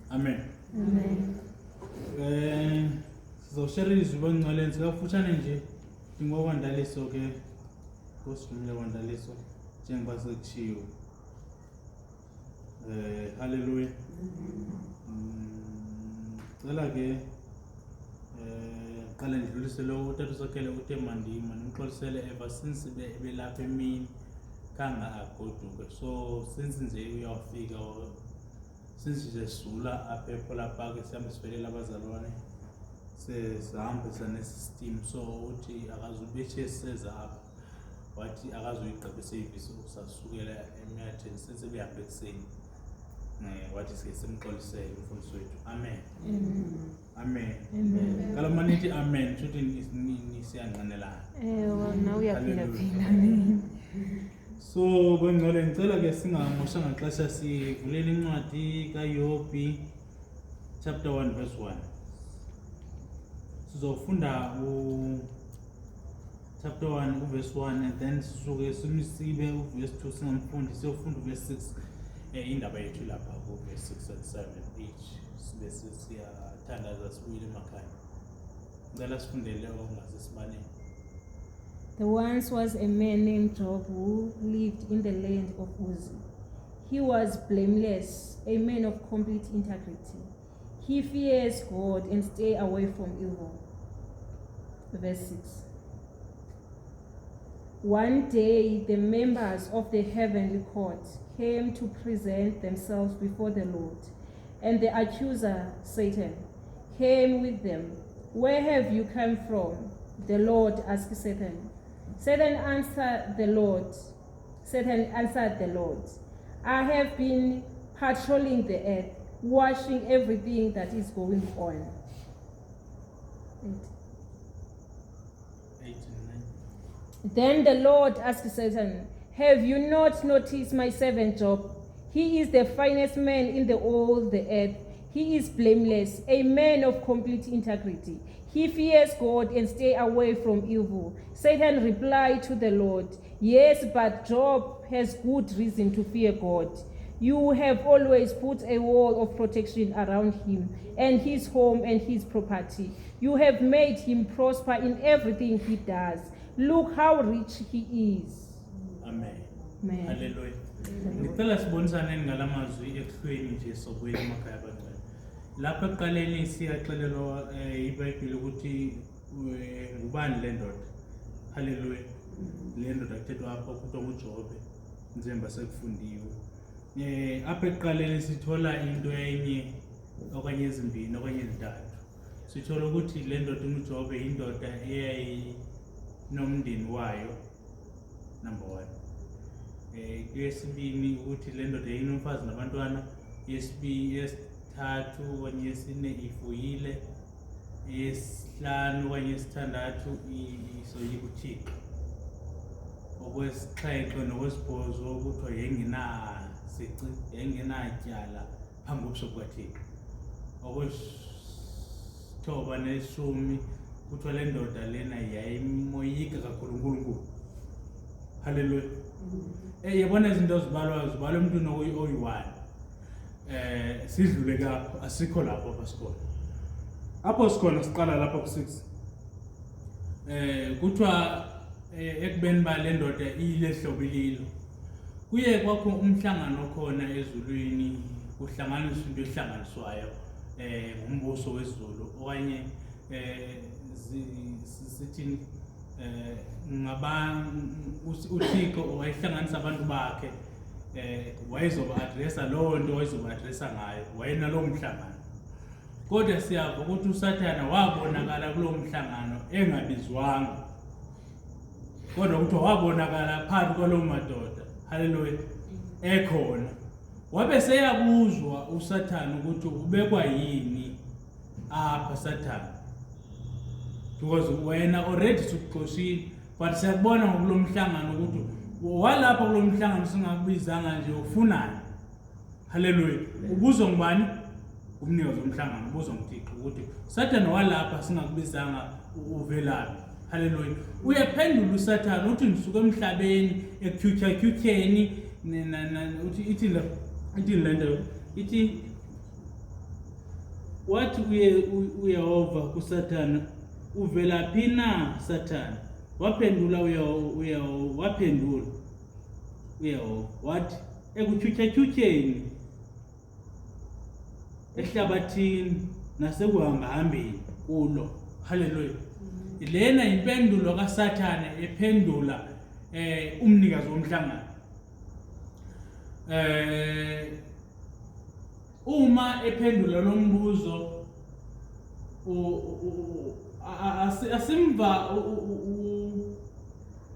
Amen. Sizoshare izwi longcwele sikafutshane nje ngokwandaliso ke kusifumile kwandaliso njengoba sekuchiwe. Hallelujah. Cela ke qala ndidlulise lo utata usokhele uTemandima nimxolisele ever since belapha emini kanga agoduke. So since nje uyafika since nje sula apha ePola Park sihambe sivelela abazalwane sihamba sanesystem so uthi akazubethe seza apha wathi akazoyigqiba service usasukela eMyatheni senze behambe ekseni wathi simxolisele umfundisi wethu. Amen. Amen. Kala manithi amen futhi nisiyanqanelana. Now uyaphinda. So bengcwele ngicela ke singamoshanga xesha sivulela incwadi kaYobi chapter 1 verse 1. Sizofunda chapter 1 verse 1 and then sisuke simisibe verse 2 singamfundi siyofunda verse 6 indaba yethu lapha verse 6 and 7 each bese siyathandaza sibuyele emakhaya. Ngicela sifundele ongasesibaneni. There once was a man named Job who lived in the land of Uz. He was blameless, a man of complete integrity. He fears God and stays away from evil. Verse 6. One day the members of the heavenly court came to present themselves before the Lord, and the accuser, Satan, came with them. Where have you come from? The Lord asked Satan. Satan answered the Lord, I have been patrolling the earth, watching everything that is going on. 8 and 9. Then the Lord asked Satan, have you not noticed my servant Job? He is the finest man in all the earth. He is blameless, a man of complete integrity. He fears God and stays away from evil. Satan replied to the Lord, yes, but Job has good reason to fear God. You have always put a wall of protection around him and his home and his property. You have made him prosper in everything he does. Look how rich he is. Amen. Amen. Hallelujah. Ngicela sibonisane ngalamazwi ekuhlweni nje sobuyela emakhaya abantu. Lapha ekuqaleni siyaxelelwa iBhayibheli ukuthi ubani le ndoda. Hallelujah. Le ndoda kuthethwa apha kuthiwa uJobe njengoba sekufundiwe. Apha ekuqaleni sithola into enye okanye ezimbili okanye ezintathu. Sithola ukuthi le ndoda uJobe indoda eyayinomndeni wayo number 1. Yesibini ukuthi le ndoda yayinomfazi nabantwana. Yesithathu okanye yesine ifuyile. Yesihlanu okanye yesithandathu isoyika uThixo. Okwesixhenxe nokwesibhozo kuthiwa yengenasici yengenatyala phambi kobuso bukaThixo. Okwesithoba neshumi kuthiwa le ndoda lena yayimoyika kakhulu uNkulunkulu. Hallelujah. Yabona izinto zibalwa umuntu oyi-1. Sidlule kapho asikho lapho pasikhona. Apho sikhona siqala lapha ku6. Kuthiwa ekubeni ba le ndoda ilehlobo ililo. Kuye kwakho umhlangano khona ezulwini kuhlanganiswa into ehlanganiswayo ngumbuso wezulu okanye sithi uThixo wayehlanganisa abantu bakhe wayezoba addressa lo nto wayezoba addressa ngayo wayena lo mhlangano. Kodwa siyabona ukuthi uSathana wabonakala kulo mhlangano engabizwanga. Kodwa ukuthi wabonakala phakathi kwalo madoda. Hallelujah. Ekhona. Wabe seyabuzwa uSathana ukuthi ubekwa yini apha Sathana. Because wena already sukuxoshile but siyabona ngokulo mhlangano ukuthi walapha kulo mhlangano singakubizanga nje ufunani. Hallelujah. Ubuzwa ngubani? Umnikazi womhlangano ubuzwa nguThixo ukuthi Sathana walapha singakubizanga uvelaphi. Hallelujah. Uyaphendula uSathana uthi ngisuka emhlabeni ekyukyeni uthi ithi lento ithi wathi uYehova kuSathane, uvelaphi na Sathane? Waphendula waphendula uYehova wathi, ekutyhutyeni ehlabathini nasekuhambahambeni kulo. Haleluya. Lena impendulo kaSathane ephendula umnikazi womhlangano. Uma ephendula lo mbuzo asimva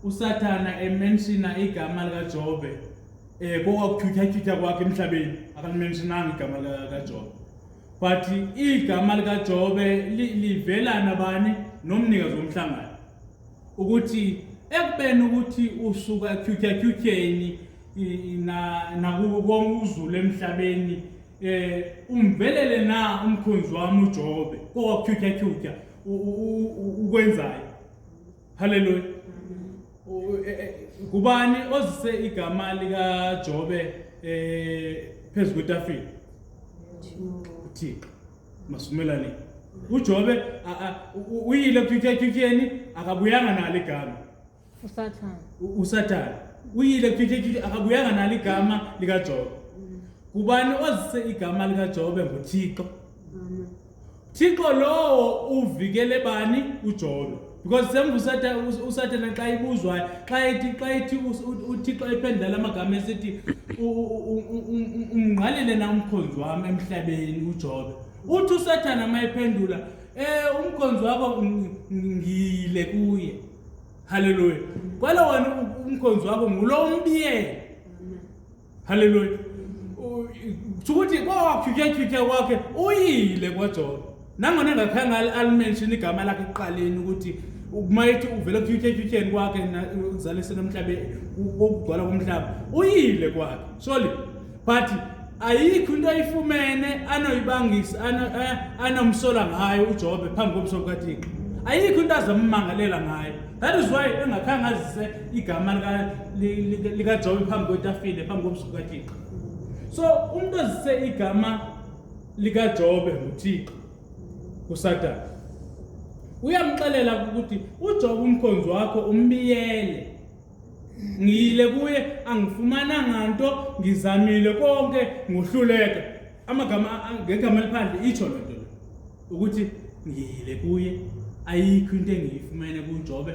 uSathane emenshina igama likaJobe kokwakutyhutyha kwakhe emhlabeni, akalimentionanga igama likaJobe, but igama likaJobe livela nabani? Nomnikazi womhlangano, ukuthi ekubeni ukuthi usuka etyhutyeni nakuko uzulu emhlabeni, umvelele na umkhonzi wami uJobe kokwakutyhutyha ukwenzayo. Haleluya. Kubani ozise igama likaJobe phezu kwetafile? Uthixo. Masumelane. uJobe uyile ekutyhutyeni akabuyanga nalo igama. uSathane uyile ekutyhutyeni akabuyanga nalo igama likaJobe. Kubani ozise igama likaJobe? nguThixo. Thixo lo uvikele bani? uJobe. Because semvu uSathane xa ibuzwayo, xa ethi uThixo ephendula amagama esithi umnqalile na umkhonzi wami emhlabeni uJobe. Uthi uSathane mayephendula umkhonzi wakho ngile kuye. Haleluya. Kwalo wena umkhonzi wakho ngulo umbiyele. Haleluya. Ukuthi kwakutyhutyha kwakhe uyile kwaJobe. Nangona ngakhange alimention igama lakhe ekuqaleni ukuthi umayithi uvela ekutyhutyeni kwakhe uzalise nomhlabeni ukugcwala komhlaba uyile kwakhe. Sorry. But ayikho into ayifumene anoyibangisa anomsola ngayo uJobe phambi kobuso bukaThixo. Ayikho into azammangalela ngayo. That is why engakhange azise igama likaJobe phambi kwetafile phambi kobuso bukaThixo. So umuntu ozise igama likaJobe nguThixo uSathane uyamxelela ukuthi uJobe umkhonzi wakho umbiyele, ngiyile kuye angifumananga nto, ngizamile konke ngohluleka. Amagama ngegama eliphandle itsho loo nto ukuthi ngiyile kuye, ayikho into engiyifumene kuJobe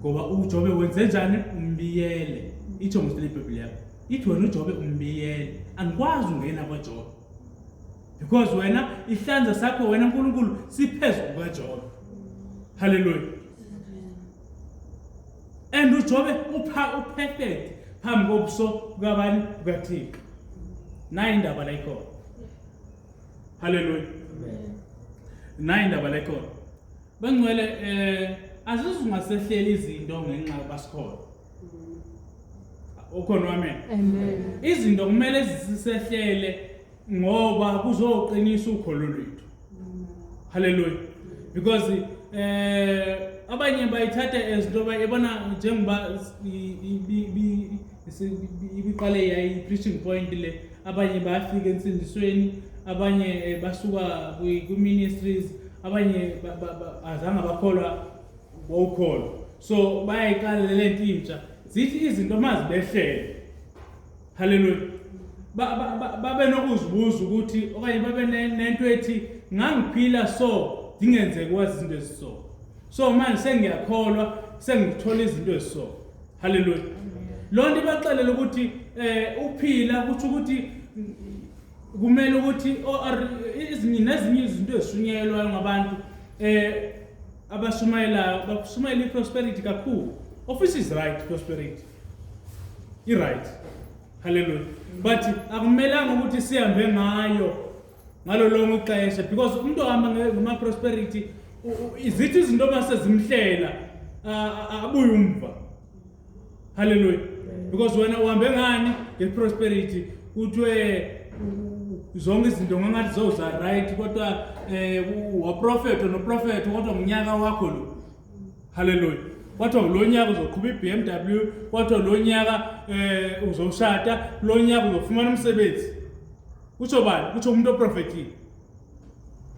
ngoba uJobe wenze njani? Umbiyele. Itsho ngosile iBhayibheli yakho ithi wena uJobe umbiyele, angikwazi ungena kwaJobe because wena ihlanza sakho wena uNkulunkulu siphezu kukaJobe. Haleluya. And uJobe uperfect phambi kobuso bukabani? bukaThixo. Nayi indaba la ikhona. Haleluya. Nayi indaba la ikhona. Bengcwele azizungasehleli izinto ngenxa basikhona. Ukhona wami. Amen. Izinto kumele zisisehlele ngoba kuzoqinisa ukholo lwethu. Haleluya. Because abanye bayithatha ezinto bayibona njengoba ibiqale yayi preaching point le, abanye bayafika ensindisweni, abanye basuka ku-ministries, abanye azange bakholwa ngokholo. So bayayiqala le nto intsha zithi izinto mazibehlele. Haleluya. Babe nokuzibuza ukuthi okanye babe nento ethi ngangiphila so dingenze kwazi izinto eziso. So manje sengiyakholwa, sengithola izinto eziso. Haleluya. Lo nto ibaxelela ukuthi uphila kuthi ukuthi kumele ukuthi nezinye izinto ezishunyelwa ngabantu abashumayelayo bashumayela i-prosperity kakhulu. Office is right, prosperity i-right. Haleluya. But akumelanga ukuthi sihambe ngalo lonke ixesha because umuntu ohamba ngama-prosperity izithi izinto masezimhlela abuye umva. Haleluya. Because wena uhambe ngani nge-prosperity kuthiwe zonke izinto ngangathi zoza right kodwa waprofeta noprofeta kodwa ngonyaka wakho lo. Haleluya. Kwathiwa lo nyaka uzoqhuba iBMW, kwathiwa lo nyaka uzoshada, lo nyaka uzofumana umsebenzi. Kutsho bani? Kutsho umuntu oprofetile.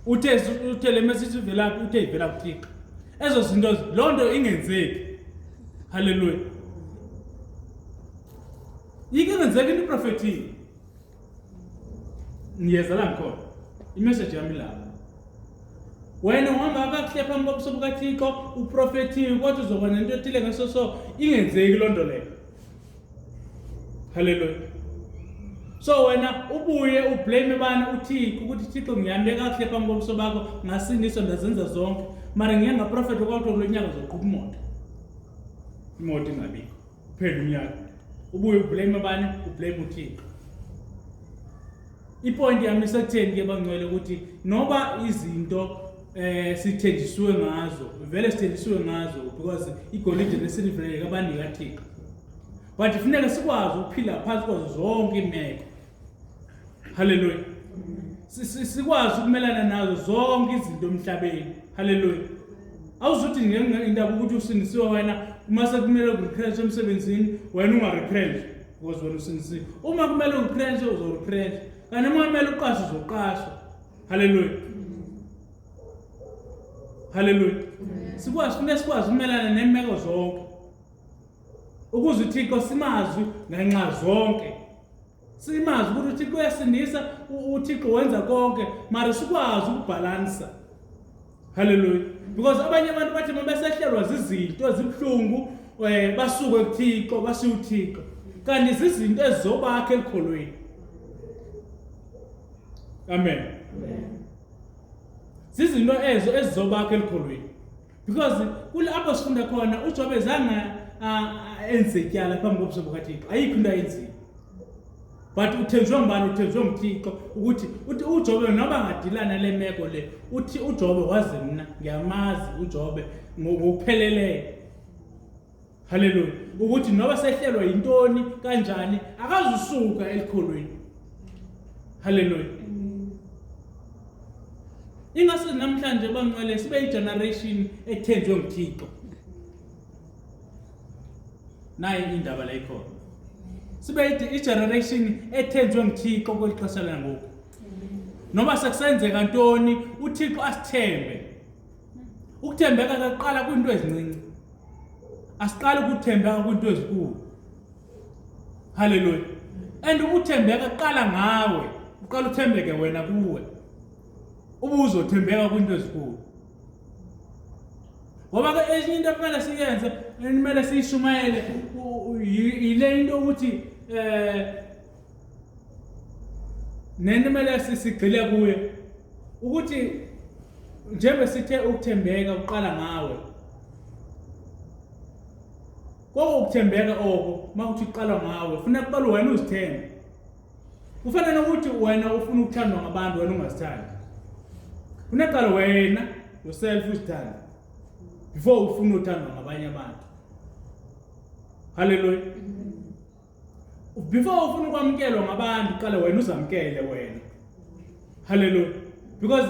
uthe le message ivela uthe ivela kuThixo ezo zinto lonto ingenzeki haleluya ingenzeki into prophetic ngiyeza la ngikhona imessage yami lapha wena uhamba kakuhle phambi kobuso bukaThixo uprofethi kodwa uzobona into ethile ngaso ingenzeki lonto leyo haleluya so wena ubuye ublame bani uThixo ukuthi Thixo ngihambe kakuhle phambi kobuso bakho ngasindiswa ndazenza zonke mara ngiyenga prophet kwakho kulonyaka uzoqhubha imoto ingabikho phela unyaka ubuye ublame bani ublame uThixo ipoint yami sekutheni ke bangcwele ukuthi noba izinto sithenjisiwe ngazo vele sithenjisiwe ngazo because igolide nesilver kabanika Thixo but kufanele sikwazi ukuphila phansi kwazo zonke imeko haleluya sikwazi ukumelana nazo zonke izinto emhlabeni haleluya awuzuthi indaba ukuthi usindisiwe wena uma sekumele ukurecranch emsebenzini wena ungarecranch because wena usindisiwe uma kumele urecranch uzorecranch kanti uma kumele uqashe uzoqashwa haleluya haleluya sikwazi ukumelana nemeko zonke ukuze uThixo simazi ngenxa zonke simazi ukuthi uThixo uyasindisa uThixo wenza konke mara sikwazi ukubalansa haleluya because abanye abantu bathi mabesehlelwa izinto ezibhlungu basuke kuThixo basiya uThixo kanti izinto ezizobakhe elikholweni amen izinto ezo ezizobakhe elikholweni because kulapho sifunda khona uJobe zanga enzetyala phambi kobuso bukaThixo ayikho into ayenzile but uthenjwe ngubani uthenjwe nguThixo ukuthi uJobe noba ngadilana le meko le uthi uJobe wazi mina ngiyamazi uJobe ngokupheleleyo haleluya ukuthi noba sehlelwa yintoni kanjani akazusuka elikholweni haleluya ingase namhlanje bangcwele sibe igeneration ethenjwe nguThixo nayi indaba la ikhona sibe igeneration ethenjwe nguThixo kwelixesha langoku noma sekusenzeka ntoni uThixo asithembe ukuthembeka kaqala kwinto ezincinci asiqala ukuthembeka kwinto ezinkulu haleluya and ukuthembeka qala ngawe uqala uthembeke wena kuwe ubuzothembeka kwinto ezinkulu ngoba ke enye into kumele siyenze kumele siyishumayele ile into ukuthi nento kumele sigcile kuye ukuthi njengoba sithe ukuthembeka uqala ngawe ukuthembeka oko makuthi uqala ngawe ufuna kuqala wena uzithembe kufanele ukuthi wena ufuna ukuthandwa ngabantu wena ungazithandi kunaqala wena yourself uzithanda before ufuna uthandwa ngabanye abantu haleluya before ufuna ukwamkelwa ngabantu qala wena uzamkele wena haleluya because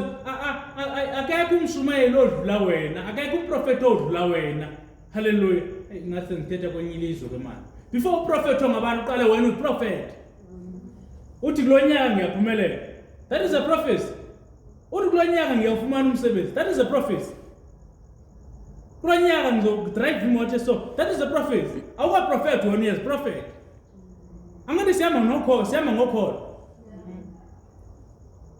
akekho umshumayeli odlula wena akekho uprofeti odlula wena haleluya ngase ngithetha kwenye ilizwe ke manje before uprofeti ngabantu qala wena uprofeti uthi kulonyaka ngiyaphumelela that is a prophecy uthi kulonyaka ngiyafumana umsebenzi that is a prophecy kulonyaka ngizodrive imoto so that is a prophecy awuka prophet wona yes prophet angani siyama ngokholo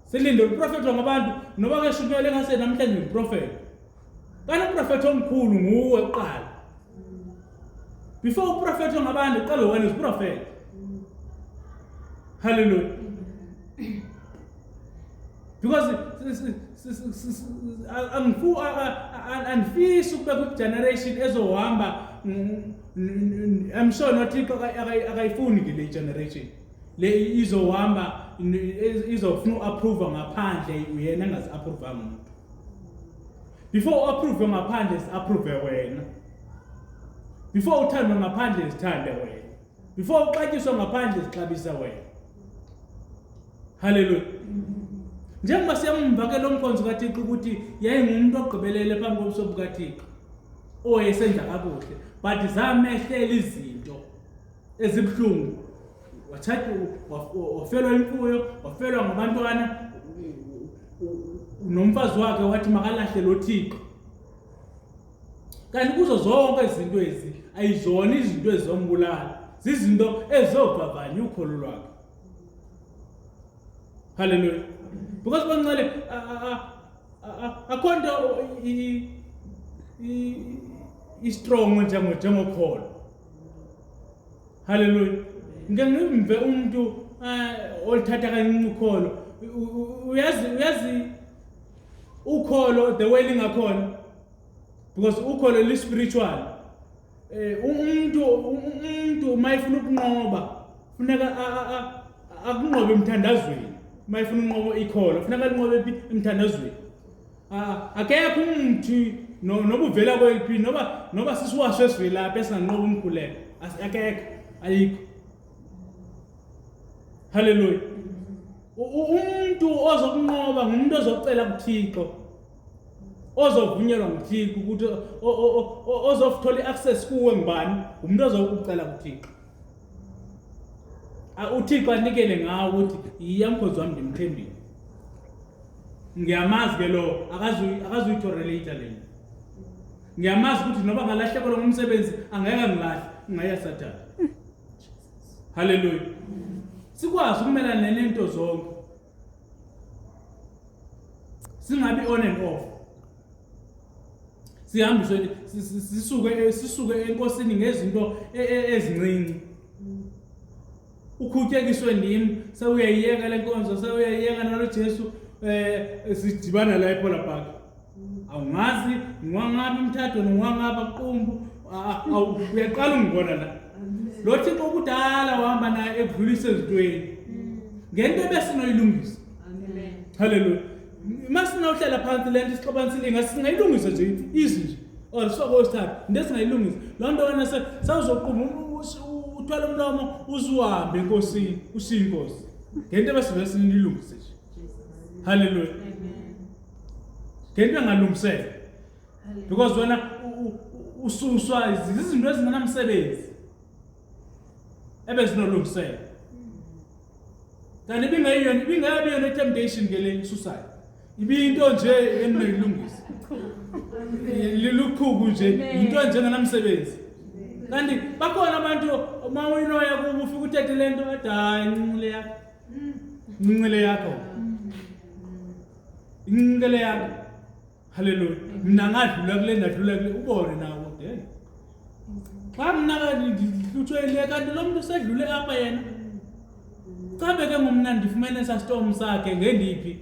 silinde uprofeti ngabantu noba ke shukele ngase namhlanje uprofeti kana uprofeti omkhulu nguwe uqala before uprofeti ngabantu qala wena uprofeti hallelujah because angifisi ukube ku generation ezohamba I'm sure nothing akayifuni ke le generation le izohamba izofuna approve ngaphandle uyena engazi approve umuntu before approve ngaphandle approve wena before uthandwe ngaphandle sithande wena before uxatyiswa ngaphandle sixabisa wena hallelujah njengoba siyamva ke lo mkhonzo kaThixo ukuthi yayingumuntu ogqibelele phambi kobuso bukaThixo oyesenza kabuhle but zamehlela izinto ezibhlungu wathatha wafelwa imfuyo wafelwa ngabantwana nomfazi wakhe wathi makalahle lo Thixo. Kanti kuzo zonke izinto ezi ayizona izinto ezombulala, zizinto ezovavanya ukholo lwakhe. Hallelujah. Because bangcwele akhonto strong njengokholo. Hallelujah. Ngeke ngimve umuntu olithatha kancinci ukholo. Uyazi ukholo the way lingakhona, because ukholo li spiritual. Umuntu mayifuna ukunqoba funeka akunqobe emthandazweni. Mayifuna ukunqoba ikholo funeka alinqobe emthandazweni. Akekho umuntu nobuvela kweliphi noba sisiwasho esivelapha esinganqoba umkhuleko. Akekho, ayikho. Hallelujah. Umuntu ozokunqoba ngumuntu ozocela kuThixo, ozovunyelwa nguThixo ukuthi ozofuthola iaccess kuwe ngubani, umuntu ozokucela kuThixo. uThixo anikele ngawo ukuthi iyamkhozi wami ndimthembile. Ngiyamazi ke lo akazuyitolerator lena. Ngiyamazi ukuthi noba ngalahlekelwa ngumsebenzi angeke ngilahla ngaya Sathane. Hallelujah. Sikwazi ukumelana nento zonke. Singabi on and off. Sihambiswe sisuke enkosini ngezinto ezincinci. Ukhutyekiswe ndim sewuyayiyeka lenkonzo sewuyayiyeka nalo Jesu sidibana la ePola Park. Awungazi ngwangapha umthatho ngwangapha qumbu uyaqala ungibona la. Lo Thixo kudala uhamba naye ekudlulisa ezintweni. Ngento besinoyilungisa. Amen. Hallelujah. Masina uhlala phansi lento isixabanisile ngasingayilungisa nje easy nje. Or soko start ndesingayilungisa. Lo nto wena sawuzoqhuma uthwala umlomo uzuhambe enkosini ushiya inkosi. Ngento besive sinilungise nje. Hallelujah. Amen. Ngento engalungiseka. Because wena ususwa izinto ezingenamsebenzi. Ebezinolungiseka. Kanti bingabi yona temptation ngele suicide. Ibinto nje enilungisa. Lilukhuku nje into nje ngenamsebenzi. Kanti bakhona abantu uma uyinoya kuba ufika uthethe lento hayi inqile yakho. Inqile yakho. Inqile yakho. Hallelujah. Mina ngadlula kule ndadlula kule ubone nawo hey. Xa mina ngithuthwele kanti lo muntu sedlule apha yena. Cabe ke ngomna ndifumene sastorm sakhe ngendiphi.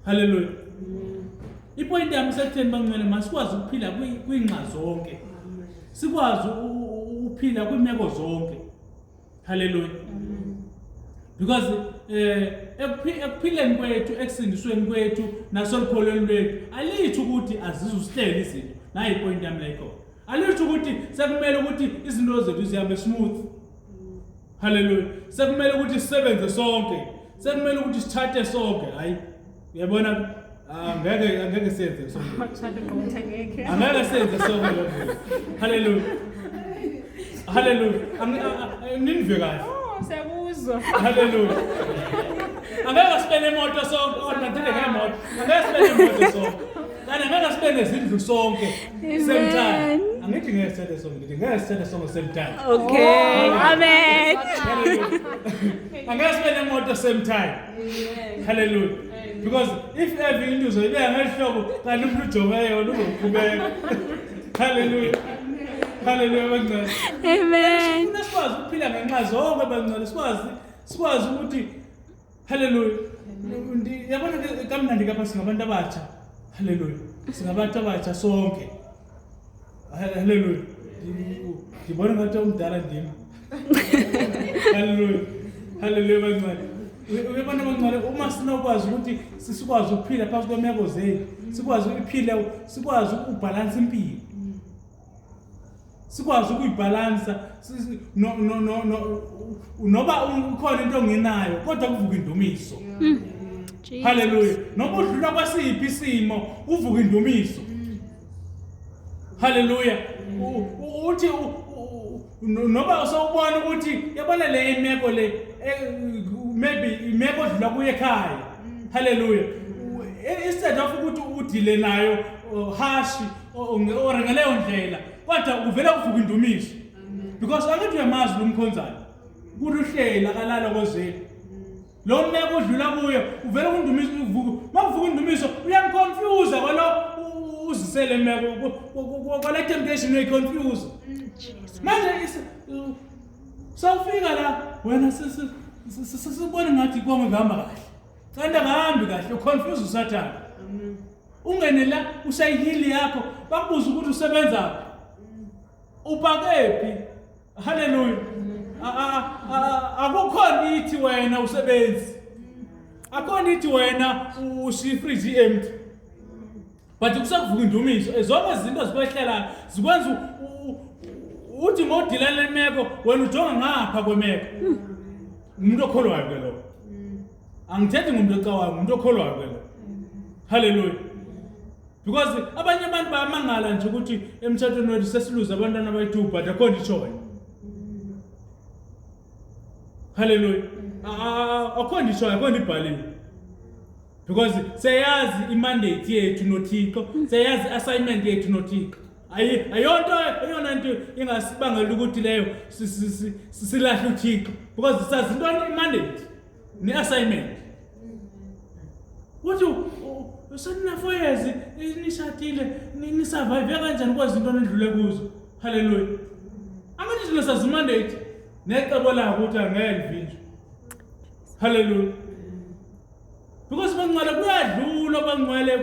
Hallelujah. Ipoint yami sekutheni bangcwele masikwazi ukuphila kwingxa zonke. Sikwazi ukuphila kwimeko zonke. Hallelujah. Because ekuphileni kwethu ekusindisweni kwethu nasolukholweni lwethu alithi ukuthi azizusihlele izinto. Nayi ipoint yami la ikho. Alithi ukuthi sekumele ukuthi izinto zethu zihambe smooth. Hallelujah. Sekumele ukuthi sisebenze sonke. Sekumele ukuthi sithathe sonke. Hayi. Uyabona angeke senze sonke. Angeke senze sonke lokho. Hallelujah. Hallelujah. Ninve kahle. Siyakuzwa. Hallelujah. Angeke sibene imoto sonke, kodwa ngithinde ngemoto. Angeke sibene imoto sonke. Kanti angeke sibene izindlu sonke same time. Angithi ngeke sithathe sonke, ngithi ngeke sithathe sonke same time. Okay. Amen. Angeke sibene imoto same time. Hallelujah. Because if every into uzoyibeka ngehlobo kanti umuntu ujobe yona uzoqhubeka. Hallelujah. Hallelujah bangcwele. Amen. Sikwazi ukuphila ngenxa zonke bangcwele, sikwazi ukuthi hallelujah. Yabona ke kamnandi kapha singabantu abatsha. Hallelujah. Singabantu abatsha sonke. Hallelujah. Ngibona ngathi umdala ndimi. Hallelujah. Hallelujah bangcwele. Uyabona bangcwele uma sinokwazi ukuthi sikwazi ukuphila phakathi kwemeko zethu, sikwazi ukuphila, sikwazi ukubalance impilo. Sikwazi ukuyibalansa noba ukhona into ongenayo kodwa kuvuka indumiso. Hallelujah. Noba udlula kwasiphi isimo uvuka indumiso. Hallelujah. Uthi noba usawubona ukuthi yabona le imeko le maybe imeko odlula kuye ekhaya. Hallelujah. instead of ukuthi udile nayo harsh or ngaleyo ndlela kodwa uvela kuvuka indumiso because angithi uyamazi lo mkhonzana kuhlela kalala kozeli lo mmeko udlula kuye uvela kundumiso makuvuka indumiso uyamconfuse kwalo uzisele mmeko kwala temptation uyiconfuse manje sawufika la wena sisibona ngathi konke kuhamba kahle kanti akahambi kahle uconfuse usathana ungene la usayihili yakho bakubuza ukuthi usebenzaphi upakephi haleluya akukhona ithi wena usebenzi akhona ithi wena usifriji empty but kusakuvuka indumiso zonke izinto zibehlala zikwenza uthi ngodilana lemeko wena ujonga ngapha kwemeko umuntu okholwayo ke lo angithethi ngumuntu ocawayo umuntu okholwayo ke lo haleluya because abanye abantu bayamangala nje ukuthi emthathweni wethu sesiluza abantwana bayithu but akhona ichoice haleluya akhona ichoice akhona ibhaliwe because seyazi imandate yethu noThixo seyazi assignment yethu noThixo ayona into ingasibangela ukuthi leyo silahle uThixo because sazi into imandate neassignment uthi usana 4 years nishadile nisurvive kanjani kwazi into endlule kuzo haleluya angathi silasazi imandate necebo lakho ukuthi angelivinjwe haleluya because bangcwele kuyadlula bangcwele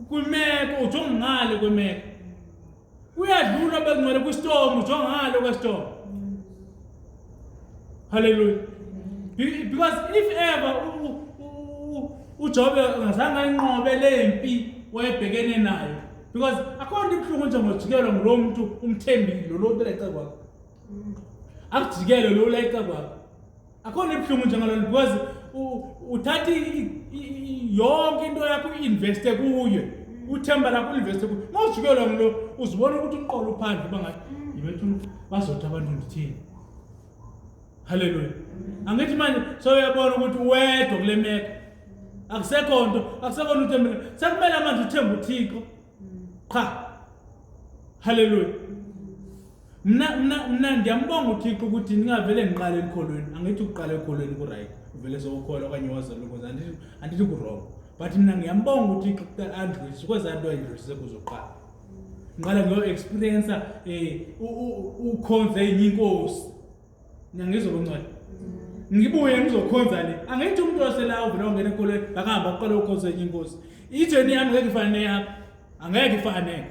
kumeko ujonga ngale kwemeko kuyadlula bangcwele kwistorm ujonga ngale kwestorm haleluya because if ever uJobe ngazange ayinqobe lempi wayebhekene nayo because akhona ibhlungu nje ngojikelwa ngulo muntu umthembile lo beleceka kwakho akujikele lo ulayeka kwakho akhona ibhlungu nje ngalolu because uthathi yonke into yakho uinveste kuye uthemba lakho uinveste kuye mawujikelwa ngilo uzibona ukuthi umqolo uphandle bangathi yibethu bazothi abantu ndithini haleluya angithi manje so uyabona ukuthi wedwa kule meko akusekho uthemba sekumele manje uthemba uThixo cha haleluya mina ngiyambonga uThixo ukuthi ningavele ngiqale ekholweni angithi uqala ekholweni ku right uvele sokukholwa okanye wazalwa because andithi ku wrong but mina ngiyambonga uThixo ukuthi andlulise kweza into ayidlulise kuzoqala ngiqala ngiyo experience ukhonze inkosi ngiyangizokungcwadi ngibuye ngizokhonza le angithi umuntu osela uvela ongena ekholweni akahamba uqala ukhonza inkosi ijeni yami ngeke ifane yakho angeke ifane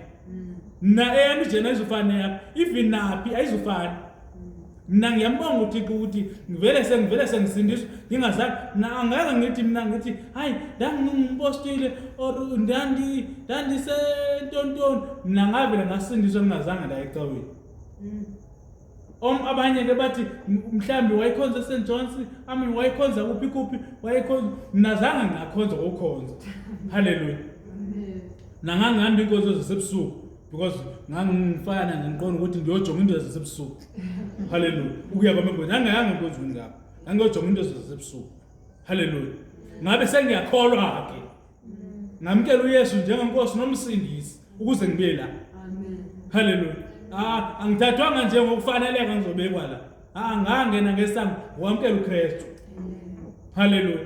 na eyami ijeni ayizofane yakho even naphi ayizofana mina ngiyambonga uThixo ukuthi ngivele sengisindiswa ngingazange na angeke ngithi mina ngithi hayi ngingipostile or ndandise ntontoni mina ngavele ngasindiswa ngingazange la ecaweni abanye ke bathi mhlambi wayikhonza St John's wayikhonza kuphi wayikhonza nazange ngakhonza ukukhonza haleluya nangangihamba inkonzo zasebusuku because ngangifana ngiqonda ukuthi ngiyojonga into zasebusuku haleluya ukuya kwamengwe nangayanga inkonzweni ngapha ngiyojonga into zasebusuku haleluya ngabe sengiyakholwa ke ngamkela uYesu njengenkosi nomsindisi ukuze ngibe la amen haleluya angithathwanga nje ngokufaneleka ngizobekwa la ngangena ngesango wamkela uKristu haleluya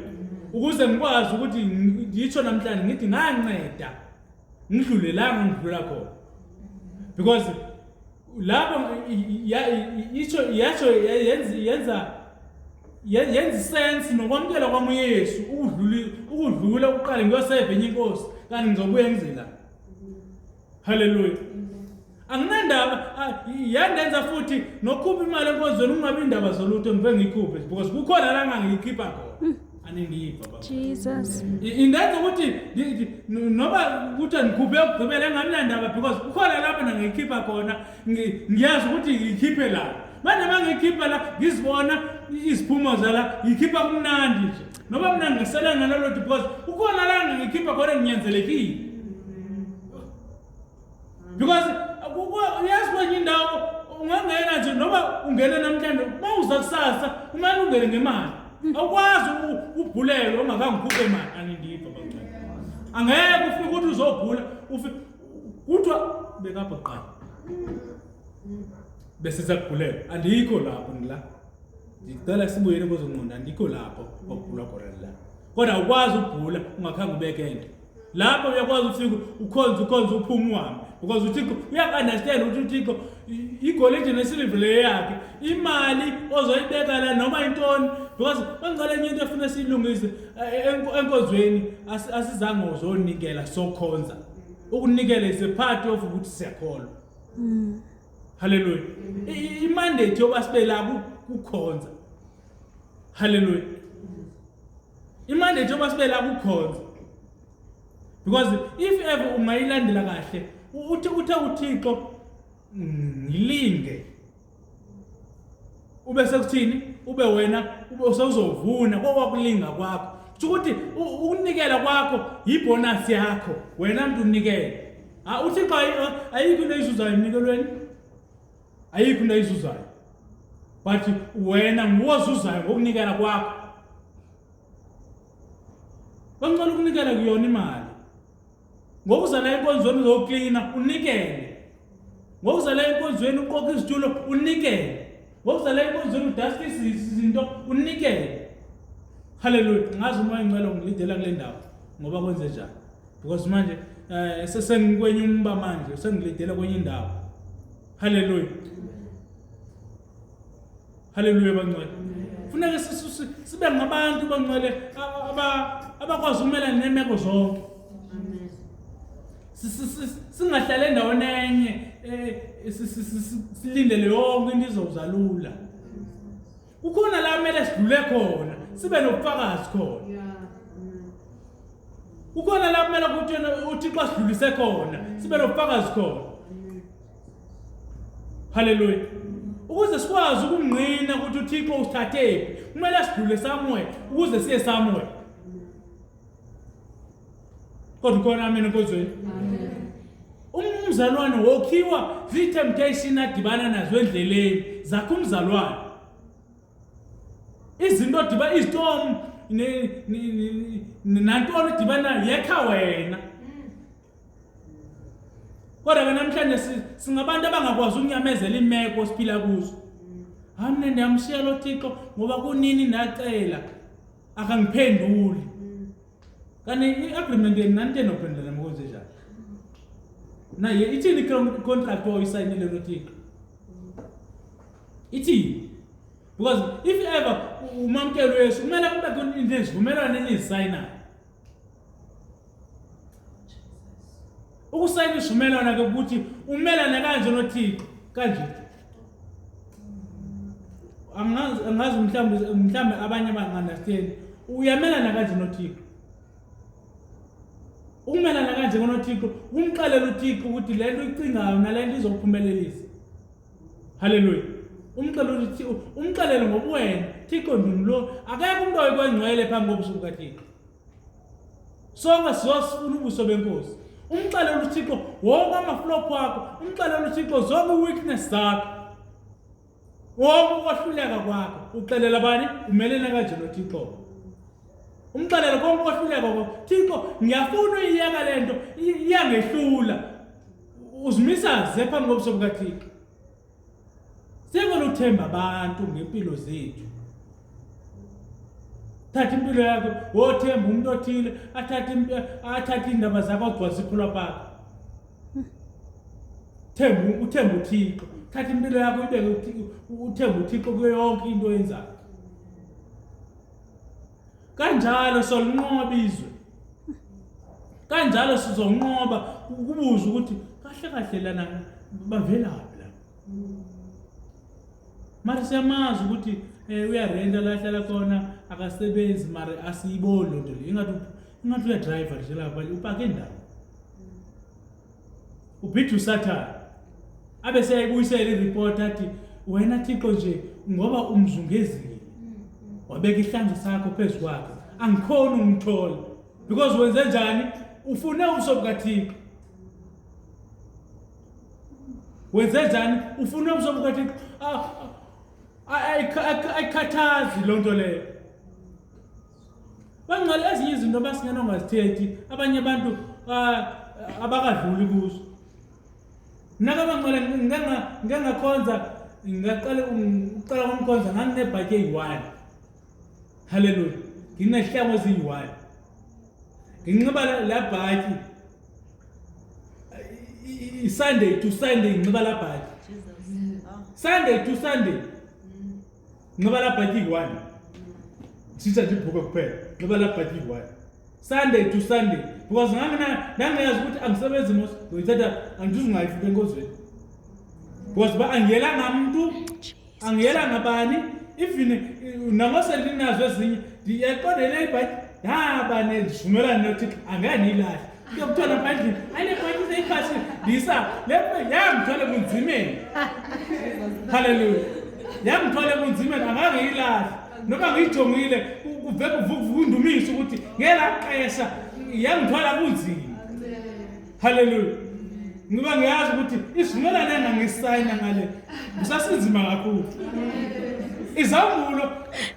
ukuze ngikwazi ukuthi ngitsho namhlanje ngithi nganceda ngidlulelanga ngidlula khona because lapho yenza sense nokwamkela kwami uYesu ukudlula uqale ngiyoseve enye inkosi kanti ngizobuye ngizela haleluya anginandaba yandenza futhi nokhupha imali enkonzweni ungabi indaba zolutho ngive ngikhuphe because kukhona la ngangiyikhipha khona aningiva baba Jesus indenza ukuthi noba ukuthi ngikhuphe ukugqibela engamlandaba because kukhona lapho nangiyikhipha khona ngiyazi ukuthi ngiyikhiphe la manje mangiyikhipha la ngizibona iziphumo zala ngiyikhipha kumnandi nje noba mina ngisela ngalolo because kukhona la ngiyikhipha khona nginyanzelekile because uyazi kwenye indawo ungangena nje noba ungena namhlanje mawuza kusasa kumele ungene ngemali awukwazi ubhulelo ongazange ukhuphe imali anindiva bangcwele angeke ufike ukuthi uzogula kuthiwa bekabhoqana bese sakugulela andikho lapho ngila ngicela sibuyele kozonqonda andikho lapho okugula khona la kodwa ukwazi ukugula ungakhange ubeke into lapho uyakwazi ufika ukhonza uphuma uhambe because uThixo uyakunderstand ukuthi uThixo igolide nesilver le yakhe imali ozoyibeka la noma intoni because bangicela enye into efuna siyilungise enkonzweni asizange uzonikela sokhonza ukunikela is a part of ukuthi siyakholwa hallelujah imandate yoba sibe la kukhonza hallelujah imandate yoba sibe la kukhonza because if ever ungayilandela kahle uthe uThixo ngilinge ube sekuthini ube wena ube usozovuna kokwakulinga kwakho ukuthi ukunikela kwakho yibonus yakho wena umuntu unikele uThixo ayikho into izuzayo emnikelweni ayikho into izuzayo but wena nguwozuzayo ngokunikela kwakho bangicela ukunikela kuyona imali ngokuzala enkonzweni uzoklina unikele ngokuzala enkonzweni uqoqa izitulo unikele ngokuzala enkonzweni udust izinto unikele hallelujah ngazi uma ingcelo ngilidela kule ndawo ngoba kwenze njani because manje sesengikwenye umba manje sengilidela kwenye indawo hallelujah hallelujah bangcwele kufanele sibe ngabantu bangcwele abakwazi ukumelana nemeko zonke singahlala endaweni enye silindele yonke into izozalula kukhona la kumele sidlule khona sibe nobufakazi khona kukhona la kumele ukuthi uThixo asidlulise khona sibe nobufakazi khona hallelujah ukuze sikwazi ukungqina ukuthi uThixo usithathephi kumele asidlule somewhere ukuze siye somewhere kodwa khona amena enkonzweni umzalwane wokhiwa zitemptation adibana nazo endleleni zakho umzalwane izinto diba istorm nantoni dibana yekha wena kodwa ke namhlanje singabantu abangakwazi ukunyamezela imeko siphila kuzo hamne ndiyamshiya lo Thixo ngoba kunini ndacela akangiphenduli kanti i-agreement yenanto enophendula mokwenze njani naye ithini contract oyisayinile noThixo ithini because if ever umamkelo Yesu kumele kube khona into ezivumelwano enizisayinayo ukusayina isivumelwano ke ukuthi umelane kanje noThixo kanje angazi mhlambe abanye banganderstand uyamelana kanje noThixo ukumelana kanje noThixo umxelela uThixo ukuthi le nto icingayo nale nto izokuphumelelisa hallelujah umxelele ngobuwena Thixo ndimlo akekho umuntu oyikwengcwele phambi kobusuku kaThixo sonke sizosifuna ubuso benkosi umxelele uThixo wonke amaflop wakho umxelele uThixo zonke weakness zakho wonke ukwahluleka kwakho uxelela abani umelene kanje noThixo umxelele konke ukwahluleka kwakho Thixo ngiyafuna uyiyeka lento iyangehlula uzimisa ze phambi kobuso bukaThixo singena uthemba abantu ngempilo zethu thatha impilo yakho wothemba umuntu othile athatha indaba zakho agcwalisa iphula pakho uthemba uThixo thatha impilo yakho ibeke uthemba uThixo kuyo yonke into oyenzayo kanjalo solunqoba izwe kanjalo sizonqoba ukubuza ukuthi kahle lana bavelaphi la mara siyamazi ukuthi uyarenda la hlala khona akasebenzi mara asiyiboni lonto le ingathi uya driver nje lapha upake endawo ubhithi uSathane abe seyibuyisela ireport athi wena Thixo nje ngoba umzungezile wabeka ihlanzo sakho phezulu kwakhe angikhona umthola because wenze njani ufune ubuso bukaThixo wenze njani ufune ubuso bukaThixo ayikhathazi lonto leyo bangcwele ezinye izinto basingena ongazithethi abanye abantu abakadluli kuzo. Naka bangcwele ngengakhonza ngaqala ukumkhonza nganginebhaki eyi-1. Hallelujah. Nginehlango eziyi-1. Nginxiba la bhaki Sunday to Sunday nginxiba la bhaki. Sunday to Sunday nginxiba la bhaki eyi-1. Sithatha ibhuku kuphela nginxiba la bhaki eyi-1. Sunday to Sunday because ngangiyazi ukuthi angisebenzi mos ngiyithatha angizungayifika enkozweni. Because angiyelanga umuntu angiyelanga bani even namoselinazo ezinye ndiyaqondela ibhaki yabane ndivumelana noThixo angani ilahle kuyokuthola phandle ane bhaki seyiphasi ndisa lepe yamthole kunzimeni. Hallelujah. Yamthole kunzimeni angangiyilahle noma ngiyijongile kuveke uvundumisa ukuthi ngelaqesha yangithola kunzima. Hallelujah. Ngiba ngiyazi ukuthi isivumelane engangisayina ngale kusasinzima kakhulu. Izambulo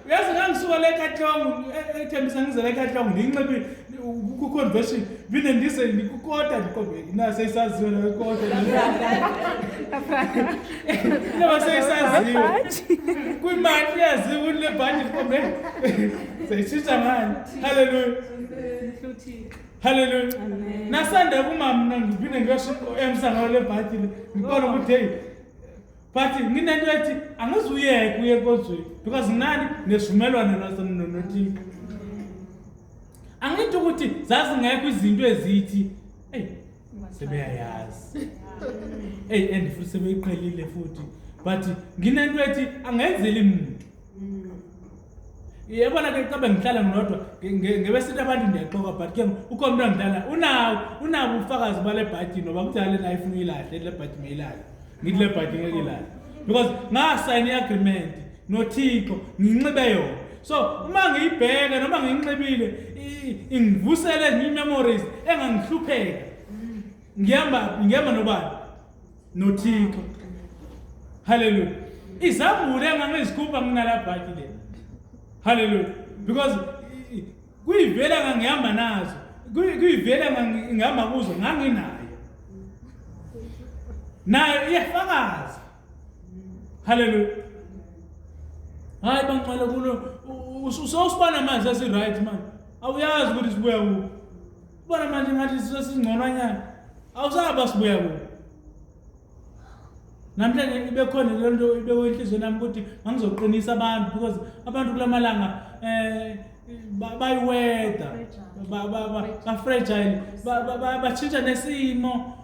yazi ngangisuka le kaTlongo ethembisa ngizela eKaTlongo ndinxibe ku conversion bine ndise ngikukota ndikombe nase isaziwe la ikota no seyisaziwe kwimali yaziwe le bhaji ndikombe seyishintsha ngani. Hallelujah. Hallelujah. Nasanda kumama mina ngibine ngiyosho emsanga le bhaji ngibona ukuthi hey but nginento ethi angizuyeke kuye enkonzweni because nani nesivumelwano noThixo. Angithi ukuthi zazi ngekho izinto ezithi hey sebeyayazi and futhi sebeyiqhelile futhi but nginento ethi angenzeli umuntu. Yabona ke cabe ngihlala ngedwa ngebesithi abantu ndiyaqoka but ke ukho umuntu ngidala unabo ufakazi bale bhaji noba kudala nayo ifuna ilahle le bhaji mayilahle ngithi le bhaji ngeke ilahle because ngasayina iagreement noThixo nginxibe yona. So uma ngiyibheka noma nginxibile ingivusele ezinye memories engangihlupheka ngiyamba nobani noThixo. Hallelujah. Izambulo engangizikhupha nginala bhaji le. Hallelujah. Because kuyivela ngangihamba nazo kuyivela ngihamba kuzo nganginayo nayo iyafakaza. Hallelujah. Hayi bangcwele kulo usosibona manje esi right man awuyazi ukuthi sibuya kuphi. Ubona manje ngathi sesingconanyana awusaba sibuya kuphi. Namhlanje ibe khona le nto ibe kwenhliziyo nami ukuthi ngizoqinisa abantu because abantu kulamalanga bayiweda ba fragile batshintsha nesimo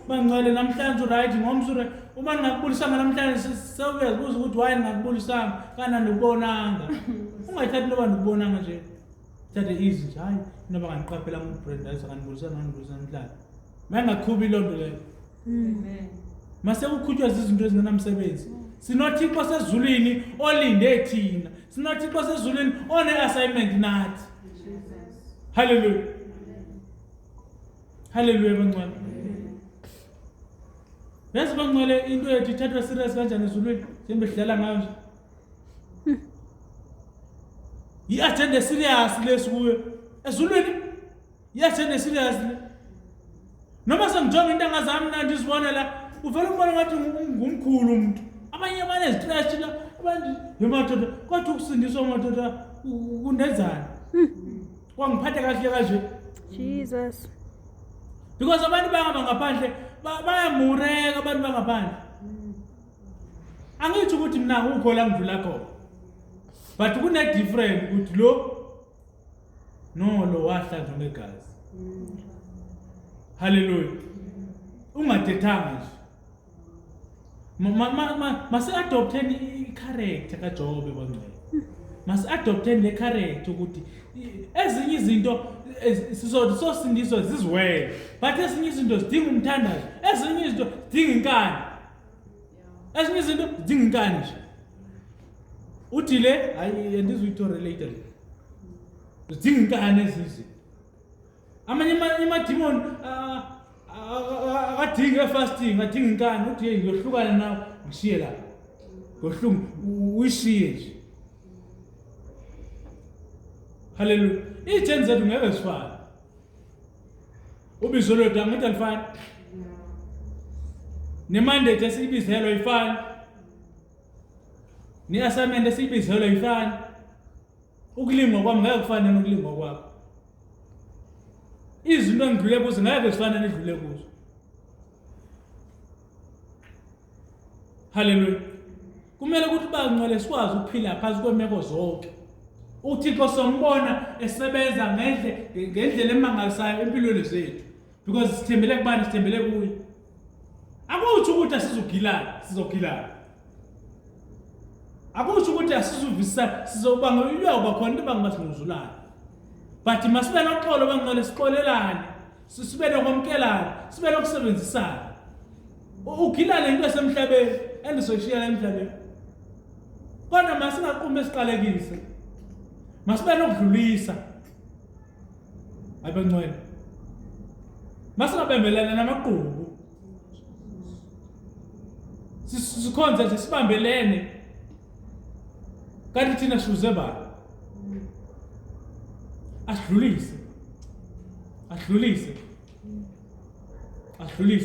bangcwele namhlanje right ngomsure uma ngingakubulisanga namhlanje sewuyazibuza ukuthi why ngingakubulisanga kana nokubonanga. Ungayithathi loba nokubonanga nje thathe easy nje hayi noba ngiqaphela uMbrenda ayisanganibulisana namhlanje mayengakhubi lonto leyo. Amen. Mase ukukhutshwa izinto ezingenamsebenzi. SinoThixo sezulwini olinde thina. SinoThixo sezulwini one assignment nathi. Hallelujah. Hallelujah bangcwele. Yazi bangcwele into ethu ithathwa serious kanjani ezulwini njengoba sidlala ngayo nje. I-agenda serious lesikuyo ezulwini. I-agenda serious le. Noma sengijonga intanga zami na ndizibona la uvela ubona ngathi ngumkhulu umuntu. Abanye baneziclash la abantu yemadoda kodwa ukusindiswa amadoda kundenzani. Kwangiphatha kahle kanje. Jesus. Because abantu bahamba ngaphandle bayamureka abantu bangaphandle. Angithi ukuthi mina ukho la ngidlula khona. But kune different ukuthi lo wahlanzwa ngegazi. Hallelujah. Ungadethanga nje. Mase adopteni i-character kaJob bangcwele. Mase adopteni le character ukuthi ezinye izinto sisindiswa ziziwele but ezinye izinto zidinga umthandazo. Ezinye izinto zidinga inkani. Ezinye izinto zidinga inkani nje. Uthi le hayi andizuyitore later. Zidinga inkani ezizi. Amanye amademon akadinga fasting adinga inkani uthi hey ngiyohlukana nawe ngishiye la. Ngohlungu uyishiye nje. Hallelujah. Iy'theni zethu ngeke zifane. Ubizo lwethu angithi alifani. Ne-mandate esiyibizelwa ayifani. Ne-assignment esiyibizelwa ayifani. Ukulingwa kwami ngeke kufane nokulingwa kwakho. Izinto engidlule kuzo ngeke zifane nedlule kuzo. Hallelujah. Kumele ukuthi bangcwele sikwazi ukuphila phansi kwemeko zonke. UThixo sombona esebenza ngendlela emangalisayo empilweni zethu because sithembele kubani, sithembele kuye. Akuthi ukuthi sizogilana. Akuthi ukuthi asizuvisa sizobanga uyaba khona into bangasinguzulana. But masibe noxolo bangcwele sixolelane, sibe nokwamkelana, sibe nokusebenzisana. Ugilane into esemhlabeni endisoyishiya emhlabeni. Kodwa masingaqhumbe siqalekise. Masibe nokudlulisa. Abangcwele. Masingabembelana namaqhubu. Sikhonze nje sibambelene. Kanti thina sizuze bani? Asidlulise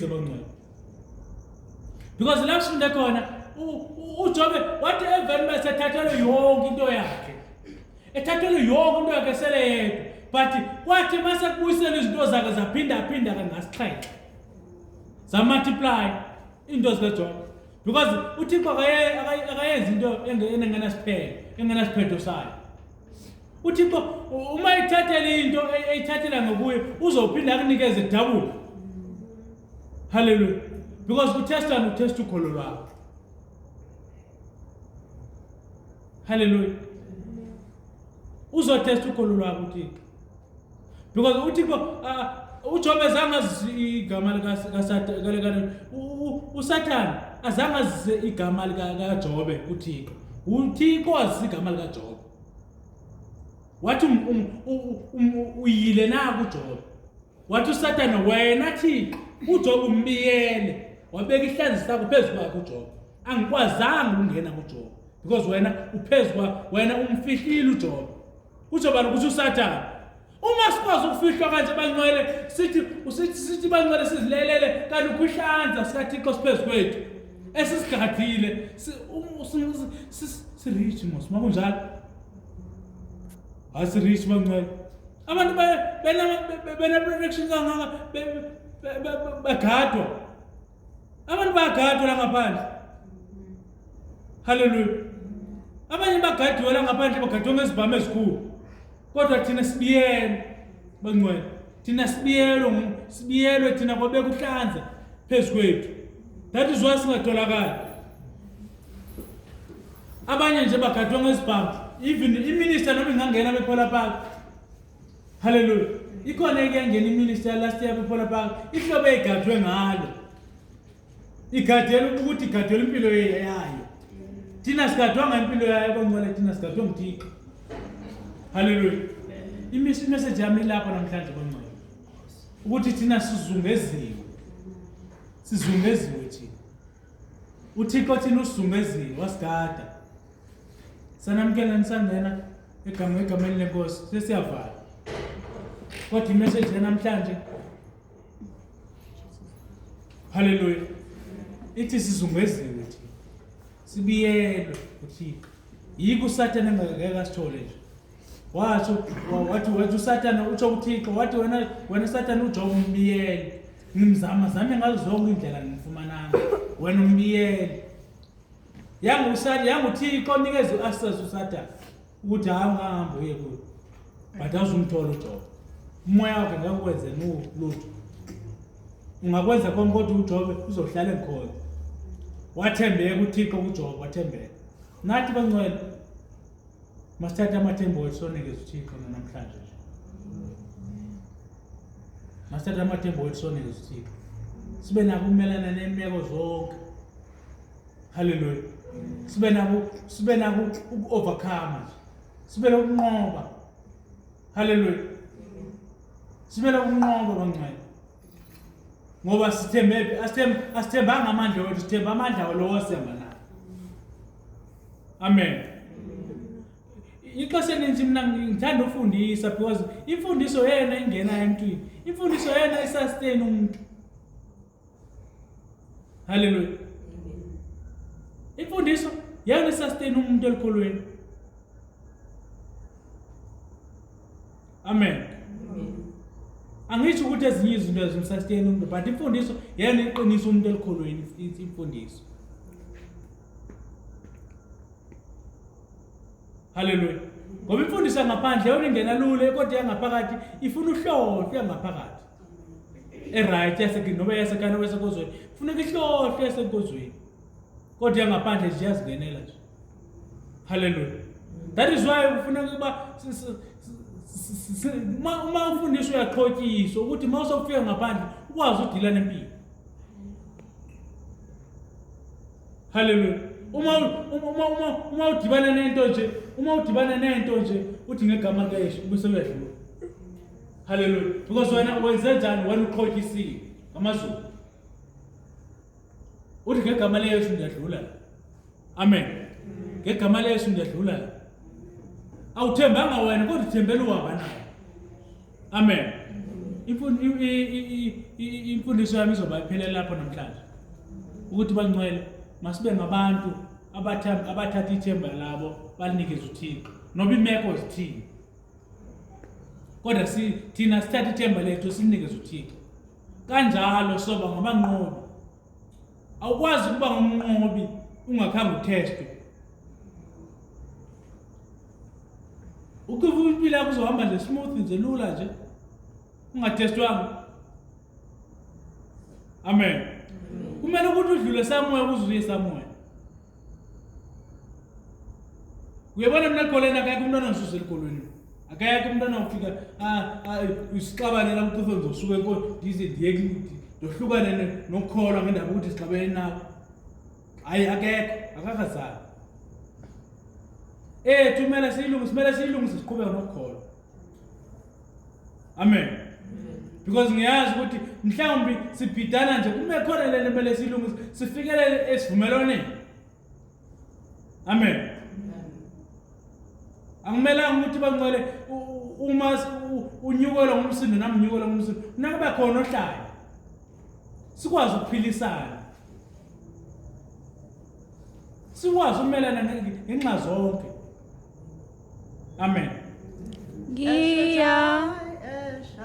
bangcwele. Because la sifunda khona uJobe wathi eveni besethathelwe yonke into yakhe. Ethathelwe yonke into yakhe sele yedwa. But kwathi mase kubuyisela izinto zakhe zaphinda kangasixhenxe. Zamultiply into zikaJobe. Because uThixo akayenza into engenasiphetho sayo. Uthixo uma ithathela into eyithathela ngokuye uzophinda akunikeze double. Hallelujah. Because utesta ukholo lwakho. Hallelujah. Uzotesta ukholo lwakho uThixo. Because uThixo uJobe zangazi igama uSathane azangazi igama likaJobe uThixo. uThixo wazi igama likaJobe. Wathi uyile na kuJobe. Wathi uSathane wena Thixo uJobe umbiyele wabeka ihlanzi sakho phezulu kwakhe uJobe. Angikwazanga ukungena kuJobe because wena uphezulu wena umfihlile uJobe. uJobe ukuthi uSathane uma sikwazi ukufihlwa kanje bangcwele sithi bangcwele sizilelele kanti ukuhlanza sikaThixo siphezulu kwethu esisigadile sirich mos makunjalo asirich bangcwele abantu bena protection kangaka bagadwa abantu bagadwa la ngaphandle. Hallelujah. Abanye bagadwa la ngaphandle bagadwa ngezibhamu ezikhulu. Kodwa thina sibiyele bangcwele. Thina sibiyelwe thina kwabeka uhlanza phezulu kwethu. That is why singatholakala. Abanye nje bagadwa ngezibhamu. Even iminister noma ingangena bePola Park. Hallelujah. Ikhona ekuyangena iminister last year bePola Park. Ihlobo egadwe ngalo. Igadela ukuthi igadela impilo yayo. Thina sigadwa ngempilo yayo bangcwele thina sigadwa nguThixo. Hallelujah. Message yami lapha namhlanje bangcwele. Ukuthi thina sizungeziwe thina. uThixo thina usizungeziwe wasigada. Sanamkela nisangena egameni lenkosi sesiyavala. Kodwa imessage namhlanje. Hallelujah. Ithi sizungeziwe thina. Sibiyelwe uThixo. Yiko uSathane engeke asithole nje. Wathi uSathane utsho uThixo wathi wena Sathane uJobe umbiyele. Ngimzama ngazo zonke indlela ngifumananga. Wena umbiyele. YanguThixo nikeze uaccess uSathane ukuthi hamba uye kuyo. But awuzumthola uJobe. Umoya wakhe ngeke ukwenze lutho. Ungakwenza konke kodwa uJobe uzohlala ekhona. Wathembeka uThixo kuJobe wathembeka. Nathi bangcwele masithatha amathembo wethu sonikeze uThixo namhlanje. Masithatha amathembo wethu sonikeze uThixo. Sibe nako ukumelana nemeko zonke. Hallelujah. Sibe nako uku-overcome. Sibe nokunqoba. Hallelujah. Sibe nokunqoba bangcwele. Ngoba asithembanga amandla wethu, sithemba amandla lo osemba nawo. Amen. ixesha elinintsi mina ngithanda ufundisa because imfundiso yena ingena emntwini, imfundiso yena isustain umuntu. Hallelujah. Imfundiso yena isustain umuntu elikholweni. Amen. Angisho ukuthi ezinye izinto azimsustain umuntu, but imfundiso yena iqinisa umuntu elikholweni imfundiso. Hallelujah. Ngoba imfundiso yangaphandle yona ingena lula kodwa yangaphakathi ifuna uhlohlo yangaphakathi. Right noba yasekhaya noba yasekozweni funeka ihlohlo yasenkozweni. Kodwa yangaphandle nje iyazingenela nje. Hallelujah. That is why kufuneka ukuba uma ufundiswa uyaqhotyiswa ukuthi uma usofika ngaphandle ukwazi udila nempilo. Hallelujah. Uma udibana nento nje uthi ngegama likaYesu bese uyadlula. Hallelujah. Because wena wenze njani wena uqhotyisile ngamazulu. Uthi ngegama likaYesu ndiyadlula. Amen. Ngegama likaYesu ndiyadlula. Awuthembanga wena kodwa uthembela uhamba naye. Amen. Imfundiso yami izoba iphelele lapho namhlanje. Ukuthi bangcwele masibe ngabantu abathatha ithemba labo balinikeza uThixo noba imeko zithini. Kodwa thina sithatha ithemba lethu sinikeze uThixo. Kanjalo soba ngabanqobi. Awukwazi ukuba ngumnqobi ungakhange uthestwe. Ukuva impilo yakho uzohamba nje smooth nje lula nje ungathestwanga. Amen. Kumele ukuthi udlule somewhere uzuye somewhere. Uyabona mina koleni akayikho umntwana ngisusa elikolweni. Akayikho umntwana ufika usixabane la mkhutho ngizosuka enkonzo ndize ndiyeke ndohlukane nokukholwa ngendaba ukuthi sixabene nawo. Hayi akekho akakazali. Kumele siyilungise siqhubeke nokukholwa. Amen. Because ngiyazi ukuthi mhlawumbe sibhidana nje kume khona lento kumele siyilungise sifikelele esivumelwaneni. Amen. Akumelanga ukuthi bangcwele uma unyukelwa ngumsindo nami unyukelwa ngumsindo nakube khona ohlaya. Sikwazi ukuphilisana. Sikwazi ukumelana ngenxa zonke. Amen. Ngiya